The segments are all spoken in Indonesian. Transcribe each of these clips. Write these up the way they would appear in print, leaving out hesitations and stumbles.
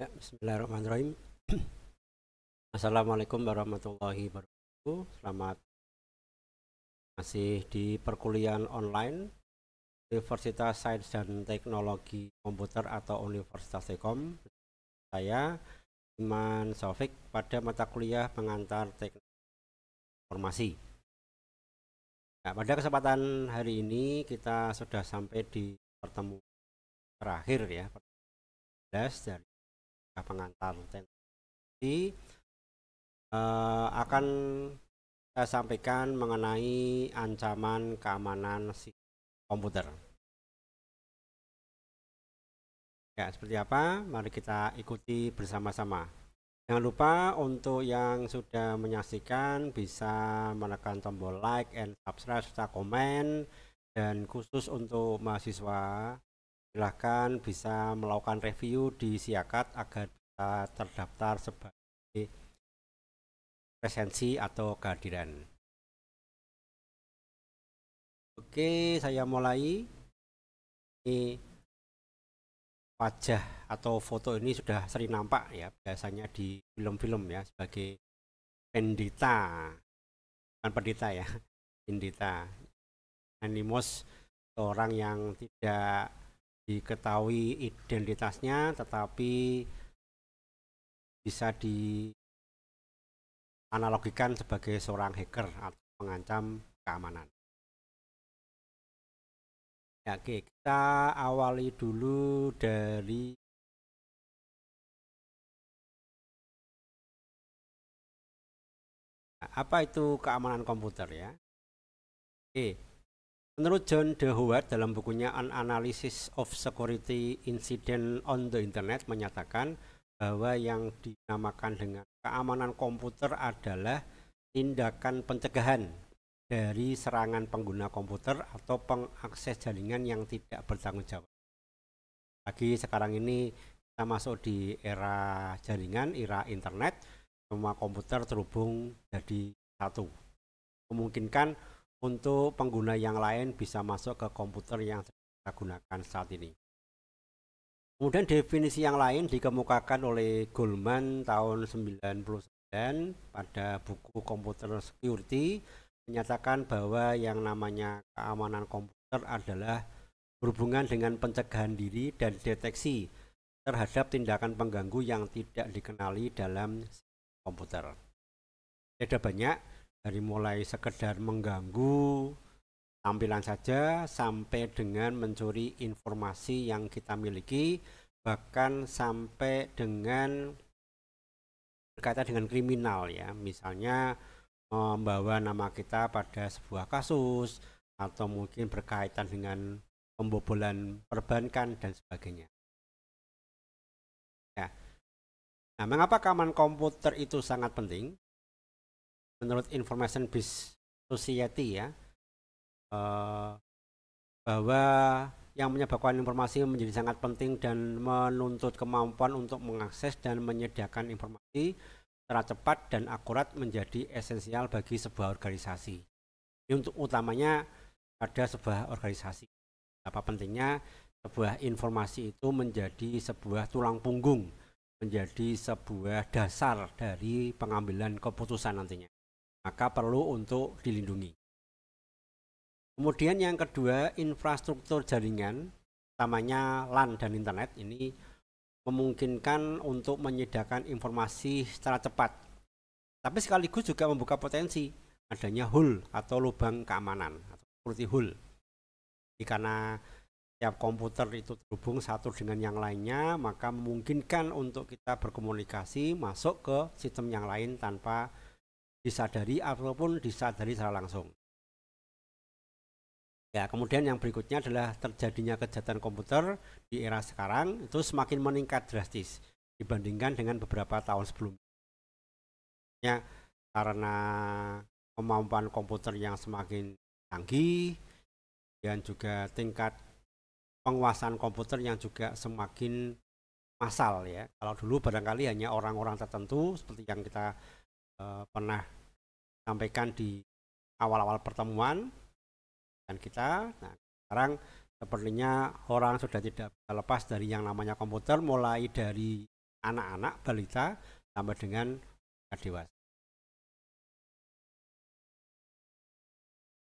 Ya, bismillahirrahmanirrahim. Assalamualaikum warahmatullahi wabarakatuh. Selamat masih di perkuliahan online Universitas Sains dan Teknologi Komputer atau Universitas Telkom. Saya Iman Sofik pada mata kuliah pengantar teknologi informasi. Nah, pada kesempatan hari ini kita sudah sampai di pertemuan terakhir ya, 11 dari pengantar teknologi. Akan saya sampaikan mengenai ancaman keamanan komputer. Ya, seperti apa? Mari kita ikuti bersama-sama. Jangan lupa untuk yang sudah menyaksikan bisa menekan tombol like and subscribe serta komen, dan khusus untuk mahasiswa silahkan bisa melakukan review di Siakat agar bisa terdaftar sebagai presensi atau kehadiran. Oke, saya mulai. Ini wajah atau foto ini sudah sering nampak ya, biasanya di film-film ya, sebagai pendeta, bukan pendeta ya, pendeta. Animus, seorang yang tidak diketahui identitasnya tetapi bisa dianalogikan sebagai seorang hacker atau pengancam keamanan. Ya, oke, kita awali dulu dari apa itu keamanan komputer ya. Oke, menurut John DeHoward dalam bukunya An Analysis of Security Incident on the Internet menyatakan bahwa yang dinamakan dengan keamanan komputer adalah tindakan pencegahan dari serangan pengguna komputer atau pengakses jaringan yang tidak bertanggung jawab. Lagi sekarang ini kita masuk di era jaringan, era internet, semua komputer terhubung jadi satu. Memungkinkan untuk pengguna yang lain bisa masuk ke komputer yang kita gunakan saat ini. Kemudian definisi yang lain dikemukakan oleh Goldman tahun 1999 pada buku Computer Security, menyatakan bahwa yang namanya keamanan komputer adalah berhubungan dengan pencegahan diri dan deteksi terhadap tindakan pengganggu yang tidak dikenali dalam komputer. Ada banyak, dari mulai sekedar mengganggu tampilan saja sampai dengan mencuri informasi yang kita miliki, bahkan sampai dengan berkaitan dengan kriminal ya, misalnya membawa nama kita pada sebuah kasus atau mungkin berkaitan dengan pembobolan perbankan dan sebagainya. Ya. Nah, mengapa keamanan komputer itu sangat penting? Menurut Information Based Society ya, bahwa yang menyebabkan informasi menjadi sangat penting dan menuntut kemampuan untuk mengakses dan menyediakan informasi secara cepat dan akurat menjadi esensial bagi sebuah organisasi. Ini untuk utamanya pada sebuah organisasi. Apa pentingnya sebuah informasi itu menjadi sebuah tulang punggung, menjadi sebuah dasar dari pengambilan keputusan nantinya. Maka perlu untuk dilindungi. Kemudian yang kedua, infrastruktur jaringan, utamanya LAN dan internet, ini memungkinkan untuk menyediakan informasi secara cepat, tapi sekaligus juga membuka potensi adanya hole atau lubang keamanan atau security hole. Karena setiap komputer itu terhubung satu dengan yang lainnya, maka memungkinkan untuk kita berkomunikasi masuk ke sistem yang lain tanpa disadari ataupun disadari secara langsung. Ya, kemudian yang berikutnya adalah terjadinya kejahatan komputer di era sekarang itu semakin meningkat drastis dibandingkan dengan beberapa tahun sebelumnya, karena kemampuan komputer yang semakin canggih dan juga tingkat penguasaan komputer yang juga semakin massal ya. Kalau dulu barangkali hanya orang-orang tertentu seperti yang kita pernah sampaikan di awal-awal pertemuan dan kita. Nah, sekarang sepertinya orang sudah tidak bisa lepas dari yang namanya komputer, mulai dari anak-anak, balita, sampai dengan dewasa.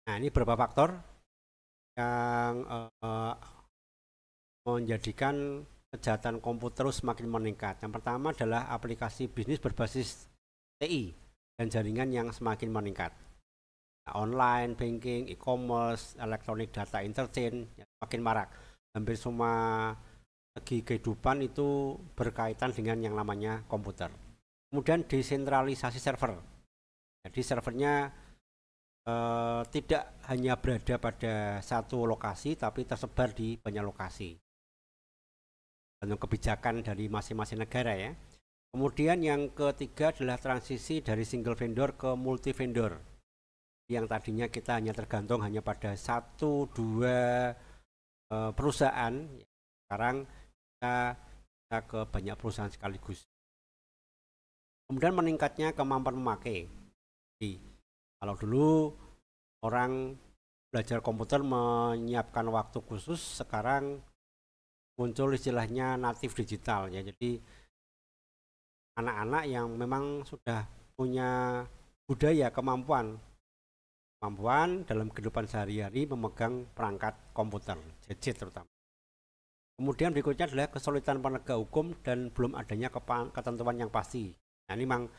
Nah, ini beberapa faktor yang menjadikan kejahatan komputer semakin meningkat. Yang pertama adalah aplikasi bisnis berbasis TI dan jaringan yang semakin meningkat. Nah, online, banking, e-commerce, electronic data interchange semakin marak. Hampir semua segi kehidupan itu berkaitan dengan yang namanya komputer. Kemudian desentralisasi server. Jadi servernya tidak hanya berada pada satu lokasi, tapi tersebar di banyak lokasi. Untuk kebijakan dari masing-masing negara ya. Kemudian yang ketiga adalah transisi dari single vendor ke multi vendor. Yang tadinya kita hanya tergantung hanya pada satu dua perusahaan, sekarang kita ke banyak perusahaan sekaligus. Kemudian meningkatnya kemampuan memakai. Jadi, kalau dulu orang belajar komputer menyiapkan waktu khusus, sekarang muncul istilahnya native digital ya. Jadi anak-anak yang memang sudah punya budaya kemampuan dalam kehidupan sehari-hari memegang perangkat komputer, gadget terutama. Kemudian berikutnya adalah kesulitan penegak hukum dan belum adanya ketentuan yang pasti. Nah, ini memang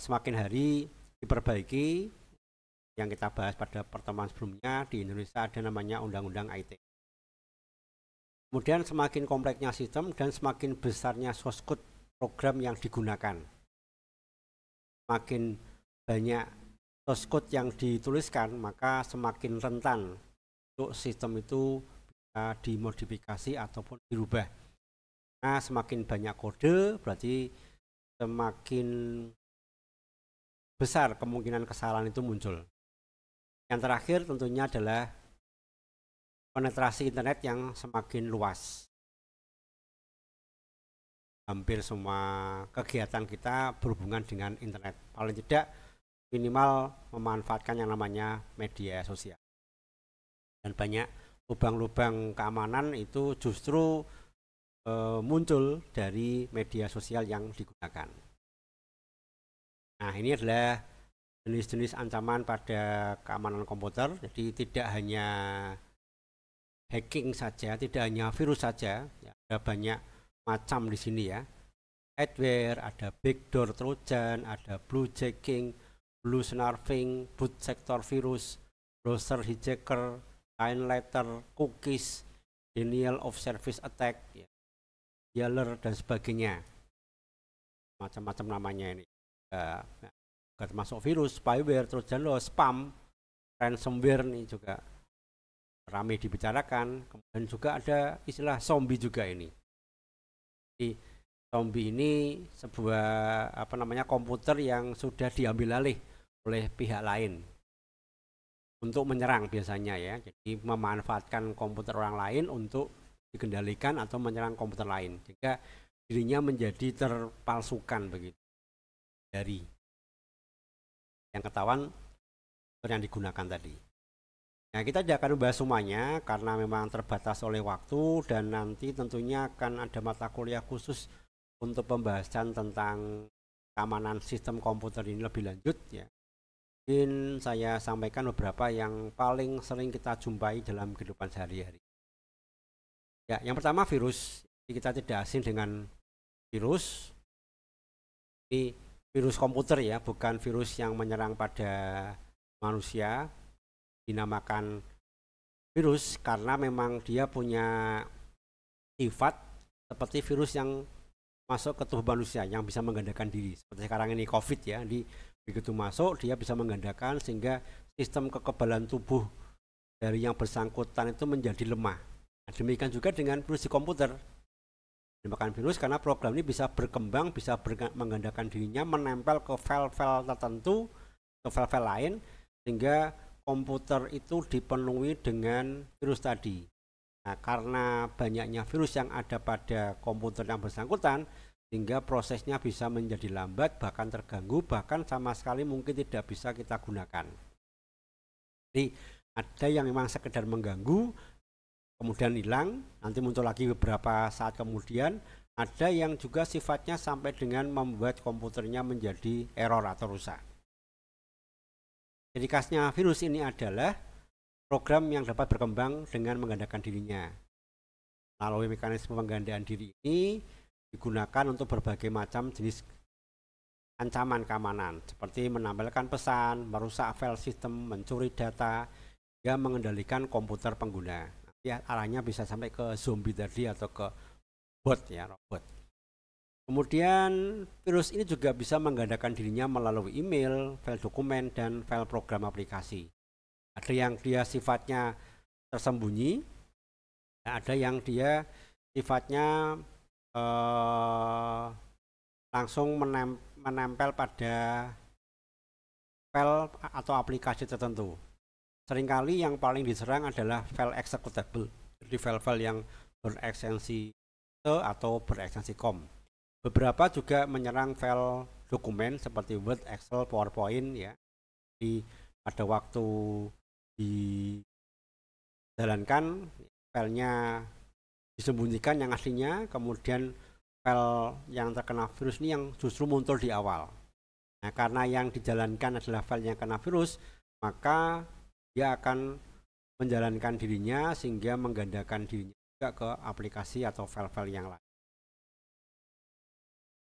semakin hari diperbaiki. Yang kita bahas pada pertemuan sebelumnya, di Indonesia ada namanya Undang-Undang IT. Kemudian semakin kompleksnya sistem dan semakin besarnya source code program yang digunakan. Semakin banyak source code yang dituliskan, maka semakin rentan untuk sistem itu bisa dimodifikasi ataupun dirubah. Nah, semakin banyak kode berarti semakin besar kemungkinan kesalahan itu muncul. Yang terakhir tentunya adalah penetrasi internet yang semakin luas. Hampir semua kegiatan kita berhubungan dengan internet. Paling tidak minimal memanfaatkan yang namanya media sosial. Dan banyak lubang-lubang keamanan itu justru muncul dari media sosial yang digunakan. Nah, ini adalah jenis-jenis ancaman pada keamanan komputer. Jadi tidak hanya hacking saja, tidak hanya virus saja, ya, ada banyak macam di sini ya. Adware, ada backdoor trojan, ada blue jacking, blue snarfing, boot sector virus, browser hijacker, time letter, cookies, denial of service attack, ya, dialer dan sebagainya. Macam-macam namanya ini. Termasuk virus, spyware, trojan loss, spam, ransomware ini juga ramai dibicarakan. Kemudian juga ada istilah zombie juga ini. Jadi zombie ini sebuah komputer yang sudah diambil alih oleh pihak lain untuk menyerang biasanya ya. Jadi memanfaatkan komputer orang lain untuk dikendalikan atau menyerang komputer lain, sehingga dirinya menjadi terpalsukan begitu dari yang ketahuan yang digunakan tadi. Nah, kita tidak akan membahas semuanya karena memang terbatas oleh waktu, dan nanti tentunya akan ada mata kuliah khusus untuk pembahasan tentang keamanan sistem komputer ini lebih lanjut ya. Mungkin saya sampaikan beberapa yang paling sering kita jumpai dalam kehidupan sehari-hari. Ya, yang pertama virus. Jadi kita tidak asing dengan virus. Ini virus komputer ya, bukan virus yang menyerang pada manusia. Dinamakan virus karena memang dia punya sifat seperti virus yang masuk ke tubuh manusia yang bisa menggandakan diri. Seperti sekarang ini COVID ya, begitu masuk dia bisa menggandakan sehingga sistem kekebalan tubuh dari yang bersangkutan itu menjadi lemah. Nah, demikian juga dengan virus di komputer. Dinamakan virus karena program ini bisa berkembang, bisa menggandakan dirinya, menempel ke file-file tertentu, ke file-file lain, sehingga komputer itu dipenuhi dengan virus tadi. Nah, karena banyaknya virus yang ada pada komputer yang bersangkutan, sehingga prosesnya bisa menjadi lambat, bahkan terganggu, bahkan sama sekali mungkin tidak bisa kita gunakan. Jadi ada yang memang sekedar mengganggu, kemudian hilang, nanti muncul lagi beberapa saat kemudian, Ada yang juga sifatnya sampai dengan membuat komputernya menjadi error atau rusak. Ciri khasnya virus ini adalah program yang dapat berkembang dengan menggandakan dirinya. Melalui mekanisme penggandaan diri ini digunakan untuk berbagai macam jenis ancaman keamanan, seperti menampilkan pesan, merusak file sistem, mencuri data, hingga mengendalikan komputer pengguna. Ya, arahnya bisa sampai ke zombie tadi atau ke bot ya, robot. Kemudian virus ini juga bisa menggandakan dirinya melalui email, file dokumen, dan file program aplikasi. Ada yang dia sifatnya tersembunyi, ada yang dia sifatnya langsung menempel pada file atau aplikasi tertentu. Seringkali yang paling diserang adalah file executable, jadi file-file yang berekstensi atau berekstensi COM. Beberapa juga menyerang file dokumen seperti Word, Excel, PowerPoint ya. Pada waktu dijalankan filenya disembunyikan yang aslinya, kemudian file yang terkena virus ini yang justru muncul di awal. Nah, karena yang dijalankan adalah file yang kena virus, maka dia akan menjalankan dirinya sehingga menggandakan dirinya juga ke aplikasi atau file-file yang lain.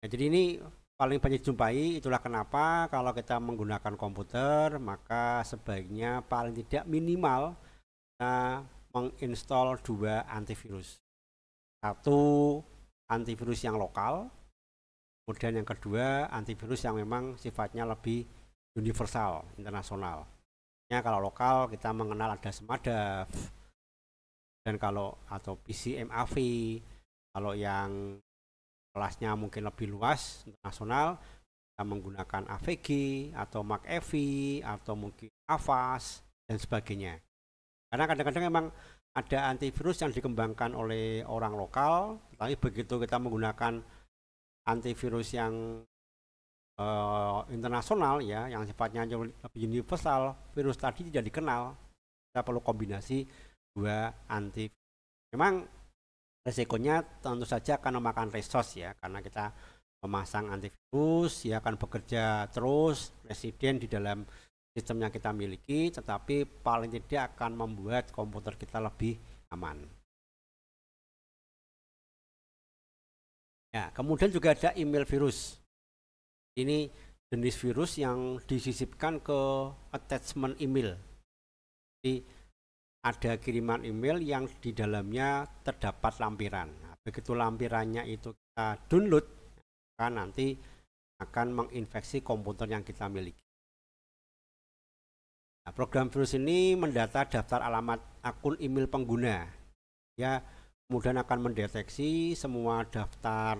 Nah, jadi ini paling banyak dijumpai, itulah kenapa kalau kita menggunakan komputer maka sebaiknya paling tidak minimal kita menginstall 2 antivirus. Satu antivirus yang lokal, kemudian yang kedua antivirus yang memang sifatnya lebih universal, internasional. Kalau lokal kita mengenal ada Smartdev, dan kalau atau PCMAV, kalau yang kelasnya mungkin lebih luas internasional kita menggunakan AVG atau McAfee atau mungkin Avast dan sebagainya. Karena kadang-kadang memang ada antivirus yang dikembangkan oleh orang lokal, tapi begitu kita menggunakan antivirus yang internasional ya, yang sifatnya lebih universal, virus tadi tidak dikenal. Kita perlu kombinasi 2 antivirus. Memang resikonya tentu saja akan memakan resource ya, karena kita memasang antivirus ya akan bekerja terus residen di dalam sistem yang kita miliki, tetapi paling tidak akan membuat komputer kita lebih aman. Ya, kemudian juga ada email virus. Ini jenis virus yang disisipkan ke attachment email. Jadi ada kiriman email yang di dalamnya terdapat lampiran. Nah, begitu lampirannya itu kita download, maka nanti akan menginfeksi komputer yang kita miliki. Nah, program virus ini mendata daftar alamat akun email pengguna. Ya, kemudian akan mendeteksi semua daftar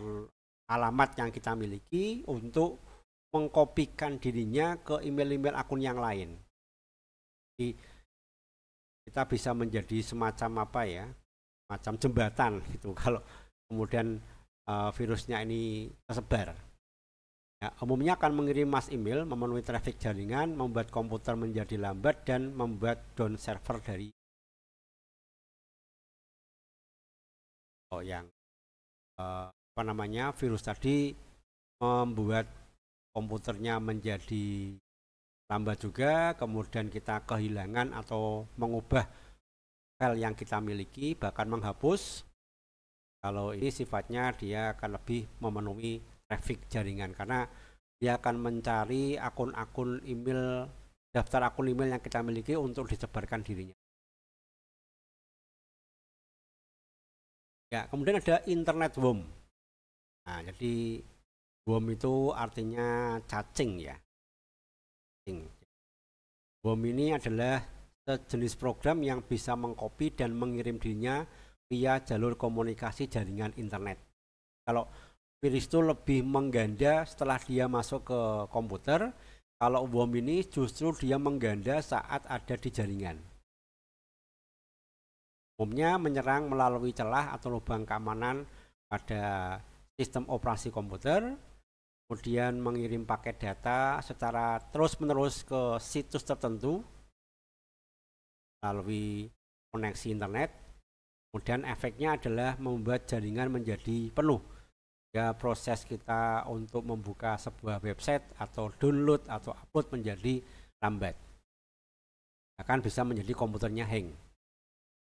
alamat yang kita miliki untuk mengkopikan dirinya ke email-email akun yang lain. Jadi kita bisa menjadi semacam apa ya, macam jembatan gitu kalau kemudian virusnya ini tersebar. Ya, umumnya akan mengirim mass email, memenuhi traffic jaringan, membuat komputer menjadi lambat dan membuat down server dari yang virus tadi, membuat komputernya menjadi lambat juga, kemudian kita kehilangan atau mengubah file yang kita miliki, bahkan menghapus. Kalau ini sifatnya dia akan lebih memenuhi traffic jaringan, karena dia akan mencari akun-akun email, daftar akun email yang kita miliki untuk disebarkan dirinya. Ya, kemudian ada internet worm. Nah, jadi worm itu artinya cacing ya. Worm ini adalah sejenis program yang bisa mengcopy dan mengirim dirinya via jalur komunikasi jaringan internet. Kalau virus itu lebih mengganda setelah dia masuk ke komputer, kalau worm ini justru dia mengganda saat ada di jaringan. Umumnya menyerang melalui celah atau lubang keamanan pada sistem operasi komputer, kemudian mengirim paket data secara terus-menerus ke situs tertentu melalui koneksi internet. Kemudian efeknya adalah membuat jaringan menjadi penuh ya proses kita untuk membuka sebuah website atau download atau upload menjadi lambat. Akan bisa menjadi komputernya hang.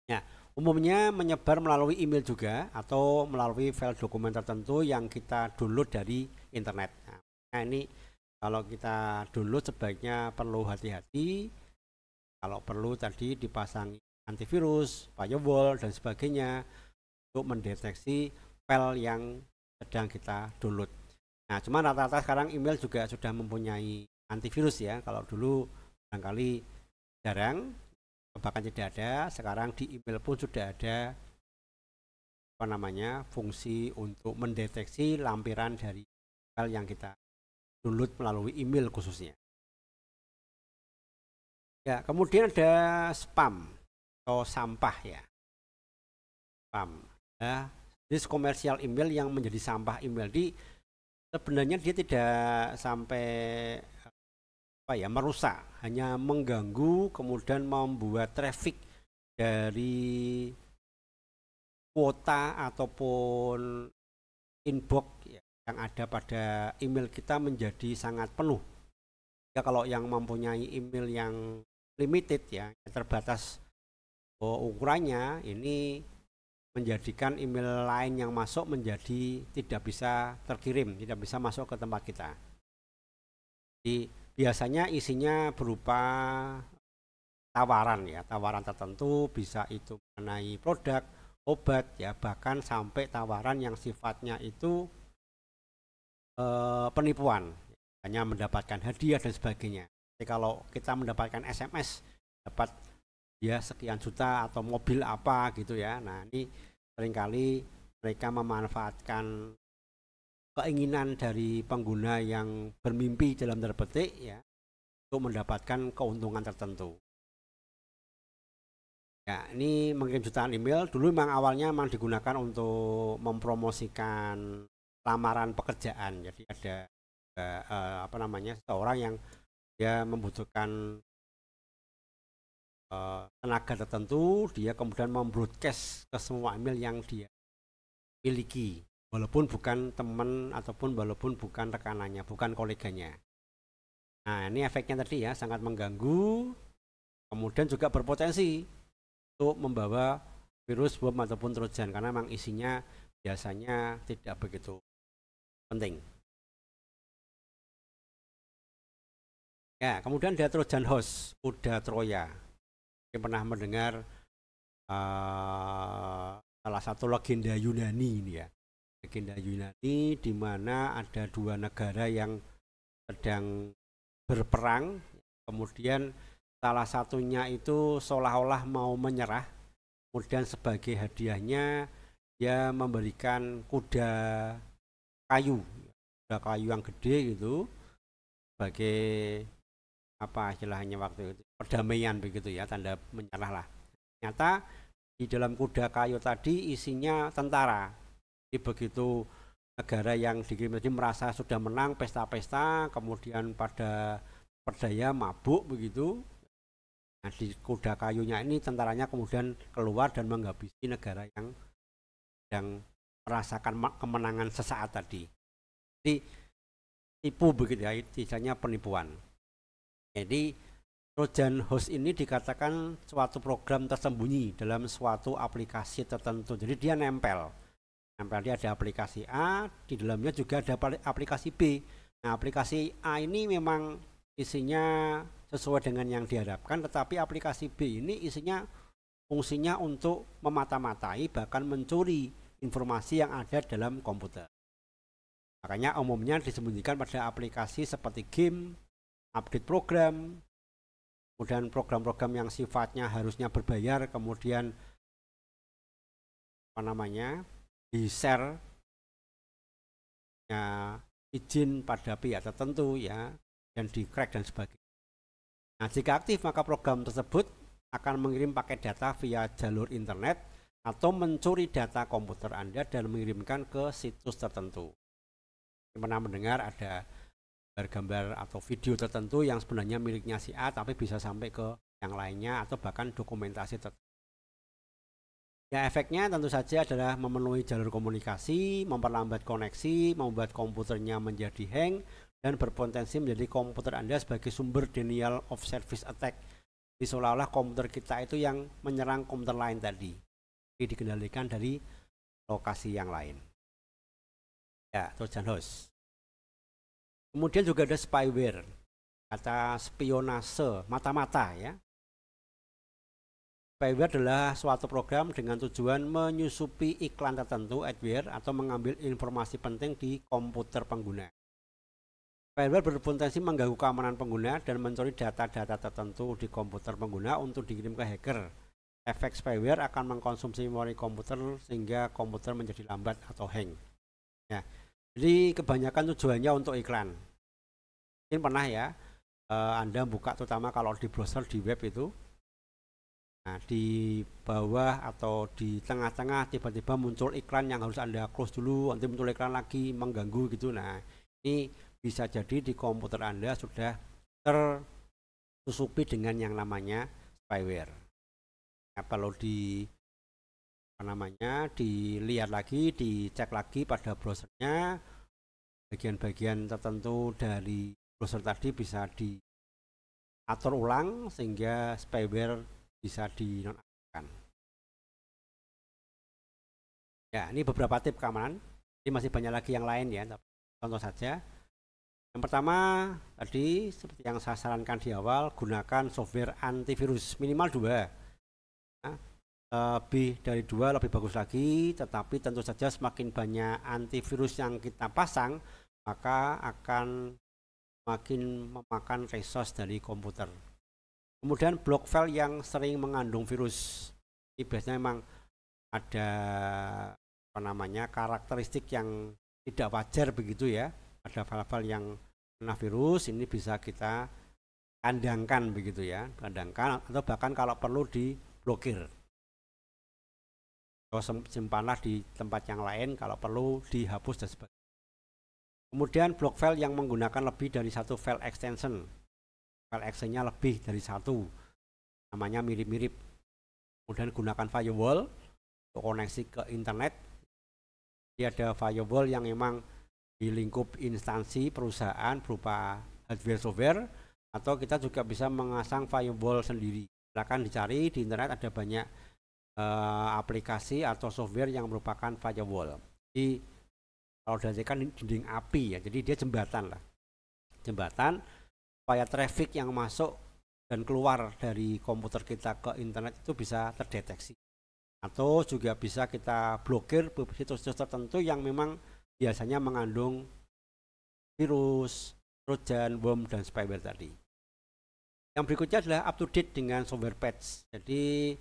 Ya, umumnya menyebar melalui email juga atau melalui file dokumen tertentu yang kita download dari internet. Nah, ini kalau kita download sebaiknya perlu hati-hati. Kalau perlu tadi dipasang antivirus, firewall dan sebagainya untuk mendeteksi file yang sedang kita download. Nah, cuma rata-rata sekarang email juga sudah mempunyai antivirus ya. Kalau dulu barangkali jarang, bahkan tidak ada. Sekarang di email pun sudah ada fungsi untuk mendeteksi lampiran dari file yang kita download melalui email khususnya. Ya, kemudian ada spam atau sampah ya. Spam. Ya, jenis komersial email yang menjadi sampah email sebenarnya dia tidak sampai merusak, hanya mengganggu kemudian membuat traffic dari kuota ataupun inbox yang ada pada email kita menjadi sangat penuh. Ya, kalau yang mempunyai email yang limited ya, terbatas ukurannya, ini menjadikan email lain yang masuk menjadi tidak bisa terkirim, tidak bisa masuk ke tempat kita. Jadi biasanya isinya berupa tawaran ya, tawaran tertentu, bisa itu mengenai produk, obat ya, bahkan sampai tawaran yang sifatnya itu penipuan, hanya mendapatkan hadiah dan sebagainya. Jadi kalau kita mendapatkan SMS dapat ya sekian juta atau mobil apa gitu ya. Nah, ini seringkali mereka memanfaatkan keinginan dari pengguna yang bermimpi dalam tanda petik ya untuk mendapatkan keuntungan tertentu. Ya, ini mengirim jutaan email dulu memang awalnya memang digunakan untuk mempromosikan lamaran pekerjaan. Jadi ada seorang yang dia membutuhkan tenaga tertentu, dia kemudian membroadcast ke semua email yang dia miliki, walaupun bukan teman ataupun walaupun bukan rekanannya, bukan koleganya. Nah, ini efeknya tadi ya, sangat mengganggu, kemudian juga berpotensi untuk membawa virus, bom ataupun trojan, karena memang isinya biasanya tidak begitu penting. Ya, kemudian ada trojan host, kuda Troya. Saya pernah mendengar salah satu legenda Yunani ini ya. Legenda Yunani di mana ada dua negara yang sedang berperang, kemudian salah satunya itu seolah-olah mau menyerah, kemudian sebagai hadiahnya dia memberikan kuda kayu yang gede gitu sebagai apa istilahnya waktu itu, perdamaian begitu ya, tanda menyerah lah. Ternyata di dalam kuda kayu tadi isinya tentara. Jadi begitu negara yang dikirim tadi merasa sudah menang pesta-pesta, kemudian pada berdaya mabuk begitu. Nah, di kuda kayunya ini tentaranya kemudian keluar dan menghabisi negara yang merasakan kemenangan sesaat tadi. Jadi tipu begitu ya, istilahnya penipuan. Jadi Trojan host ini dikatakan suatu program tersembunyi dalam suatu aplikasi tertentu. Jadi dia nempel dia ada aplikasi A, di dalamnya juga ada aplikasi B. Nah, aplikasi A ini memang isinya sesuai dengan yang diharapkan, tetapi aplikasi B ini isinya fungsinya untuk memata-matai bahkan mencuri informasi yang ada dalam komputer. Makanya umumnya disembunyikan pada aplikasi seperti game, update program, kemudian program-program yang sifatnya harusnya berbayar, kemudian di-share ya, izin pada pihak tertentu ya, dan di-crack dan sebagainya. Nah, jika aktif maka program tersebut akan mengirim paket data via jalur internet atau mencuri data komputer Anda dan mengirimkan ke situs tertentu. Pernah mendengar ada gambar atau video tertentu yang sebenarnya miliknya si A tapi bisa sampai ke yang lainnya atau bahkan dokumentasi tertentu. Ya, efeknya tentu saja adalah memenuhi jalur komunikasi, memperlambat koneksi, membuat komputernya menjadi hang, dan berpotensi menjadi komputer Anda sebagai sumber denial of service attack. Jadi seolah-olah komputer kita itu yang menyerang komputer lain tadi. Jadi dikendalikan dari lokasi yang lain. Ya, Trojan horse. Kemudian juga ada spyware, kata spionase mata-mata ya. Spyware adalah suatu program dengan tujuan menyusupi iklan tertentu, adware, atau mengambil informasi penting di komputer pengguna. Spyware berpotensi mengganggu keamanan pengguna dan mencuri data-data tertentu di komputer pengguna untuk dikirim ke hacker. Efek spyware akan mengkonsumsi memori komputer sehingga komputer menjadi lambat atau hang. Ya, jadi kebanyakan tujuannya untuk iklan. Mungkin pernah ya, Anda buka terutama kalau di browser di web itu. Nah, di bawah atau di tengah-tengah tiba-tiba muncul iklan yang harus Anda close dulu, nanti muncul iklan lagi mengganggu gitu. Nah, ini bisa jadi di komputer Anda sudah tersusupi dengan yang namanya spyware. Nah, kalau dilihat lagi, dicek lagi pada browsernya, bagian-bagian tertentu dari browser tadi bisa diatur ulang sehingga spyware bisa dinonaktifkan. Ya, ini beberapa tips keamanan. Ini masih banyak lagi yang lain ya, contoh saja. Yang pertama tadi seperti yang saya sarankan di awal, gunakan software antivirus minimal 2. Nah, lebih dari 2 lebih bagus lagi, tetapi tentu saja semakin banyak antivirus yang kita pasang, maka akan makin memakan resource dari komputer. Kemudian blok file yang sering mengandung virus. Ini biasanya memang ada karakteristik yang tidak wajar begitu ya. Ada file-file yang kena virus, ini bisa kita kandangkan begitu ya, kandangkan atau bahkan kalau perlu diblokir. Atau simpanlah di tempat yang lain, kalau perlu dihapus dan sebagainya. Kemudian blok file yang menggunakan lebih dari satu file extension. File extensionnya lebih dari satu, namanya mirip-mirip. Kemudian gunakan firewall untuk koneksi ke internet. Jadi ada firewall yang memang di lingkup instansi perusahaan berupa hardware software, atau kita juga bisa mengasang firewall sendiri. Silakan dicari di internet, ada banyak aplikasi atau software yang merupakan firewall. Jadi kalau kan dinding api ya, jadi dia jembatan lah, jembatan supaya traffic yang masuk dan keluar dari komputer kita ke internet itu bisa terdeteksi. Atau juga bisa kita blokir situs-situs tertentu yang memang biasanya mengandung virus, trojan, worm, dan spyware tadi. Yang berikutnya adalah up to date dengan software patch. Jadi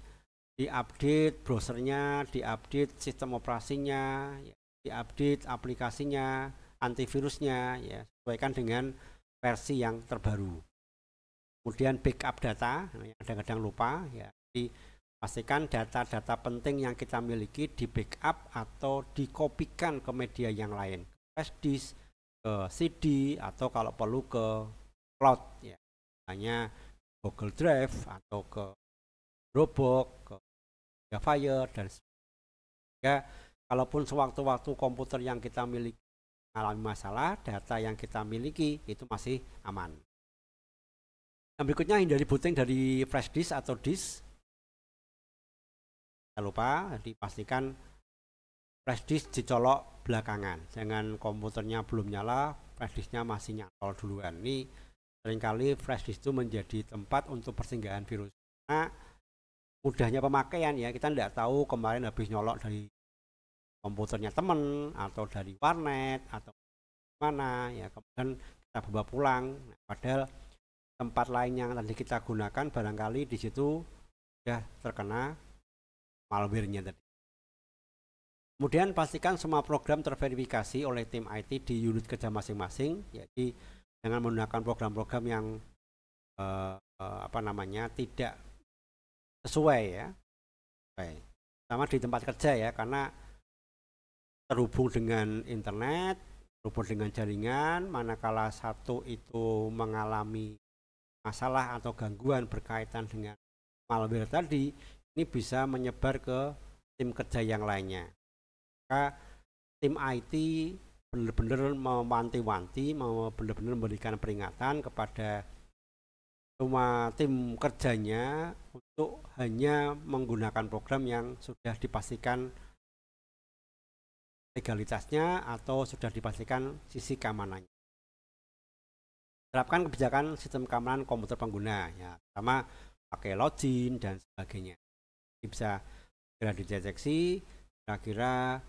diupdate browsernya, diupdate sistem operasinya, diupdate aplikasinya, antivirusnya, ya, sesuaikan dengan versi yang terbaru. Kemudian backup data, yang kadang-kadang lupa ya. Jadi pastikan data-data penting yang kita miliki di backup atau dikopikan ke media yang lain, flash disk, ke CD, atau kalau perlu ke cloud ya. Hanya Google Drive atau ke Dropbox, ke Fire, dan sebagainya. Kalaupun sewaktu-waktu komputer yang kita miliki mengalami masalah, data yang kita miliki itu masih aman. Yang berikutnya, hindari booting dari flash disk atau disk. Jangan lupa dipastikan flash disk dicolok belakangan, jangan komputernya belum nyala, flash disknya masih nyantol duluan. Ini seringkali flash disk itu menjadi tempat untuk persinggahan virus. Nah, mudahnya pemakaian ya, kita tidak tahu kemarin habis nyolok dari komputernya teman atau dari warnet atau mana ya, kemudian kita bawa pulang. Nah, padahal tempat lain yang tadi kita gunakan barangkali di situ sudah terkena malware-nya tadi. Kemudian pastikan semua program terverifikasi oleh tim IT di unit kerja masing-masing. Jadi jangan menggunakan program-program yang tidak sesuai ya. Sama di tempat kerja ya, karena terhubung dengan internet, terhubung dengan jaringan, manakala satu itu mengalami masalah atau gangguan berkaitan dengan malware tadi, ini bisa menyebar ke tim kerja yang lainnya. Maka tim IT benar-benar mewanti-wanti, benar-benar memberikan peringatan kepada semua tim kerjanya untuk hanya menggunakan program yang sudah dipastikan legalitasnya atau sudah dipastikan sisi keamanannya. Terapkan kebijakan sistem keamanan komputer pengguna, ya, pertama pakai login dan sebagainya. Jadi bisa segera dideteksi kira-kira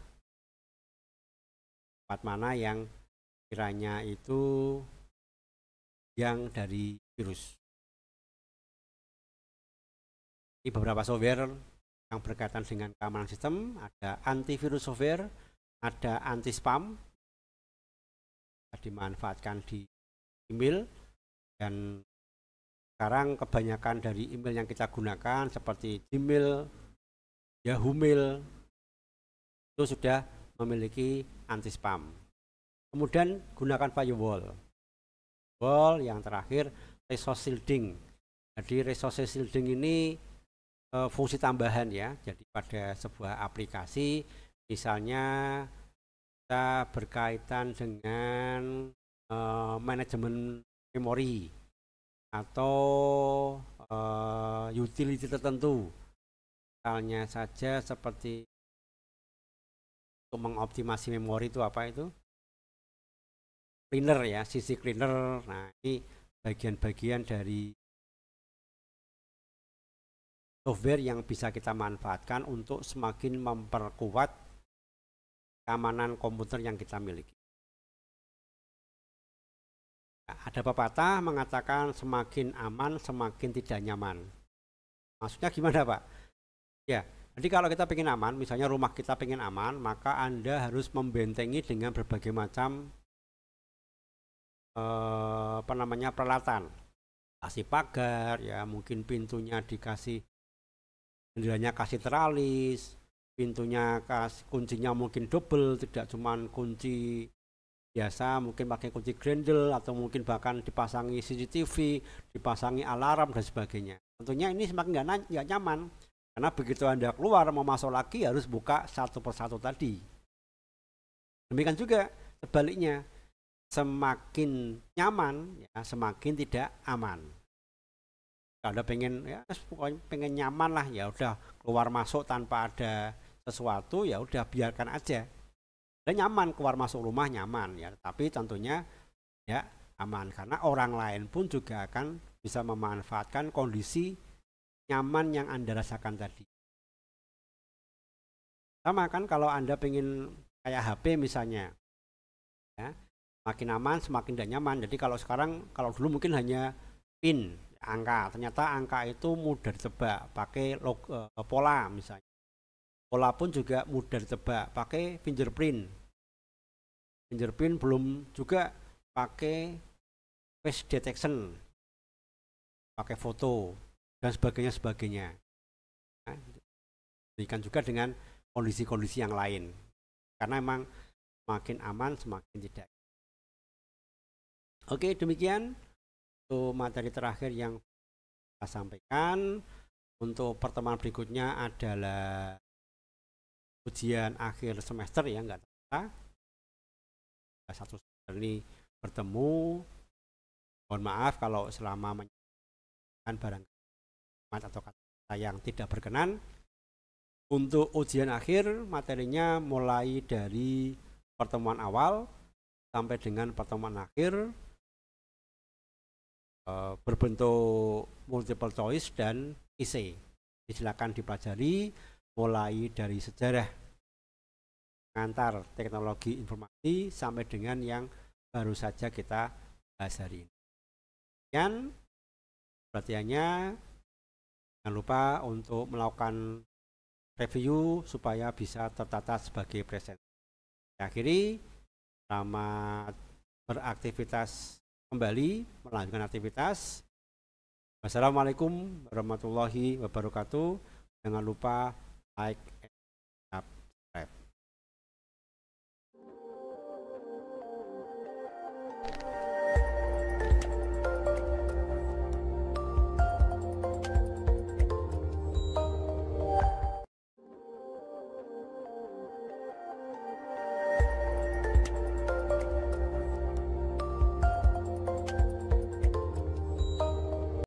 tempat mana yang kiranya itu yang dari virus. Ini beberapa software yang berkaitan dengan keamanan sistem, ada antivirus software, ada anti-spam, dimanfaatkan di email, dan sekarang kebanyakan dari email yang kita gunakan seperti Gmail, Yahoo Mail itu sudah memiliki anti-spam. Kemudian gunakan firewall. Yang terakhir resource shielding. Jadi resource shielding ini fungsi tambahan ya. Jadi pada sebuah aplikasi misalnya kita berkaitan dengan manajemen memori atau utility tertentu, misalnya saja seperti untuk mengoptimasi memori itu apa itu? Cleaner ya, sisi cleaner. Nah, ini bagian-bagian dari software yang bisa kita manfaatkan untuk semakin memperkuat keamanan komputer yang kita miliki. Ada pepatah mengatakan semakin aman semakin tidak nyaman. Maksudnya gimana Pak? Ya, jadi kalau kita pengen aman, misalnya rumah kita pengen aman, maka Anda harus membentengi dengan berbagai macam peralatan. Kasih pagar, ya mungkin pintunya dikasih, jendelanya kasih teralis, pintunya kuncinya mungkin double, tidak cuma kunci biasa, mungkin pakai kunci grendel atau mungkin bahkan dipasangi CCTV, dipasangi alarm dan sebagainya. Tentunya ini semakin nggak nyaman karena begitu Anda keluar mau masuk lagi harus buka satu persatu tadi. Demikian juga sebaliknya, semakin nyaman ya semakin tidak aman. Kalau Anda pengen nyaman lah, ya udah keluar masuk tanpa ada sesuatu, ya udah biarkan aja. Dan nyaman, keluar masuk rumah nyaman ya, tapi tentunya ya aman karena orang lain pun juga akan bisa memanfaatkan kondisi nyaman yang Anda rasakan tadi. Sama kan kalau Anda pengen kayak HP misalnya, ya, makin aman semakin tidak nyaman. Jadi kalau sekarang, kalau dulu mungkin hanya PIN, angka, ternyata angka itu mudah ditebak pakai pola misalnya. Pola pun juga mudah ditebak pakai fingerprint. Fingerprint belum juga pakai face detection, pakai foto dan sebagainya. Nah, demikian juga dengan kondisi-kondisi yang lain. Karena memang semakin aman semakin tidak. Oke, demikian untuk materi terakhir yang saya sampaikan. Untuk pertemuan berikutnya adalah ujian akhir semester ya, nggak terasa satu semester ini bertemu. Mohon maaf kalau selama menyampaikan barang atau kata yang tidak berkenan. Untuk ujian akhir materinya mulai dari pertemuan awal sampai dengan pertemuan akhir berbentuk multiple choice dan essay. Silakan dipelajari mulai dari sejarah pengantar teknologi informasi sampai dengan yang baru saja kita bahas hari ini. Sekian perhatiannya. Jangan lupa untuk melakukan review supaya bisa tertata sebagai presentasi. Akhiri, selamat beraktivitas kembali, melanjutkan aktivitas. Wassalamualaikum warahmatullahi wabarakatuh. Jangan lupa like,